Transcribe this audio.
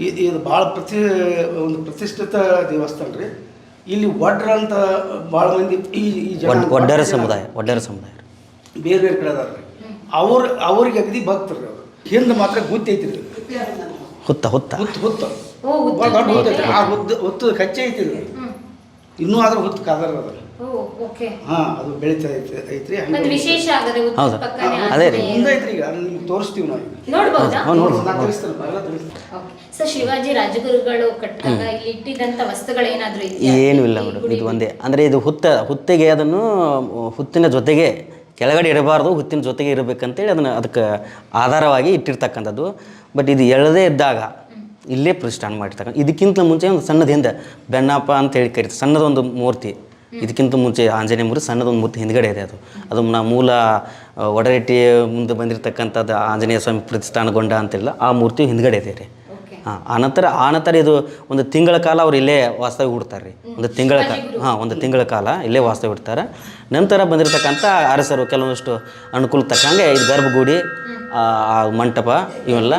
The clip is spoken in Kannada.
ಇದು ಭಾಳ ಒಂದು ಪ್ರತಿಷ್ಠಿತ ದೇವಸ್ಥಾನ ರೀ. ಇಲ್ಲಿ ಒಡ್ರ ಅಂತ ಭಾಳ ಮಂದಿ ಈ ಒಡ್ಡರ ಸಮುದಾಯ ಬೇರೆ ಬೇರೆ ಕಡೆ ಅದಾರ ರೀ. ಅವ್ರಿಗೆ ಅಗದಿ ಭಕ್ತರು ರೀ. ಅವರು ಹಿಂದೆ ಮಾತ್ರ ಗುತ್ತಿ ಐತಿ ರೀ. ಹುತ್ತ ಭಾಳ ದೊಡ್ಡ ಹುತ್ತ ಐತಿ. ಆ ಹುತ್ತದ ಕಚ್ಚೆ ಐತಿ ರೀ. ಇನ್ನೂ ಆದ್ರೆ ಹುತ್ತ ಕಾದರ ಅದ. ಹಾಂ, ಅದು ಬೆಳೀತಾ ಐತ್ರಿ. ಅದೇ ರೀ ಮುಂದೆ ಐತ್ರಿ. ಈಗ ನಿಮ್ಗೆ ತೋರಿಸ್ತೀವಿ ನಾವು. ಶಿವಾಜಿ ರಾಜಗುರುಗಳು ಕಟ್ಟಾಗ ಇಲ್ಲಿ ಇಟ್ಟಿದ್ದಂಥ ವಸ್ತುಗಳೇನಾದರೂ ಏನೂ ಇಲ್ಲ ಮೇಡಮ್. ಇದು ಒಂದೇ ಅಂದರೆ ಇದು ಹುತ್ತಿಗೆ ಅದನ್ನು ಹುತ್ತಿನ ಜೊತೆಗೆ ಕೆಳಗಡೆ ಇರಬಾರ್ದು, ಹುತ್ತಿನ ಜೊತೆಗೆ ಇರಬೇಕಂತೇಳಿ ಅದಕ್ಕೆ ಆಧಾರವಾಗಿ ಇಟ್ಟಿರ್ತಕ್ಕಂಥದ್ದು. ಬಟ್ ಇದು ಎಳದೇ ಇದ್ದಾಗ ಇಲ್ಲೇ ಪ್ರತಿಷ್ಠಾನ ಮಾಡಿರ್ತಕ್ಕಂಥ. ಇದಕ್ಕಿಂತ ಮುಂಚೆ ಒಂದು ಸಣ್ಣದ ಹಿಂದೆ ಬೆನ್ನಪ್ಪ ಅಂತ ಹೇಳಿ ಕರೀತಾರೆ, ಸಣ್ಣದೊಂದು ಮೂರ್ತಿ. ಇದಕ್ಕಿಂತ ಮುಂಚೆ ಆಂಜನೇಯ ಮೂರ್ತಿ ಸಣ್ಣದೊಂದು ಮೂರ್ತಿ ಹಿಂದ್ಗಡೆ ಇದೆ. ಅದು ಮೂಲ ಒಡರೆಟ್ಟಿ ಮುಂದೆ ಬಂದಿರತಕ್ಕಂಥದ್ದು ಆಂಜನೇಯ ಸ್ವಾಮಿ ಪ್ರತಿಷ್ಠಾನಗೊಂಡ ಅಂತಿಲ್ಲ, ಆ ಮೂರ್ತಿ ಹಿಂದ್ಗಡೆ ಇದೆ ರೀ. ಹಾಂ, ಆನಂತರ ಇದು ಒಂದು ತಿಂಗಳ ಕಾಲ ಅವ್ರು ಇಲ್ಲೇ ವಾಸ್ತವ್ಯ ಹೂಡ್ತಾರೆ ರೀ. ಒಂದು ತಿಂಗಳ ಕಾಲ ಇಲ್ಲೇ ವಾಸ್ತವ್ಯ ಹೂಡ್ತಾರೆ. ನಂತರ ಬಂದಿರತಕ್ಕಂಥ ಅರಸರು ಕೆಲವೊಂದಿಷ್ಟು ಅನುಕೂಲ ತಕ್ಕಂಗೆ ಇದು ಗರ್ಭಗುಡಿ, ಮಂಟಪ ಇವೆಲ್ಲ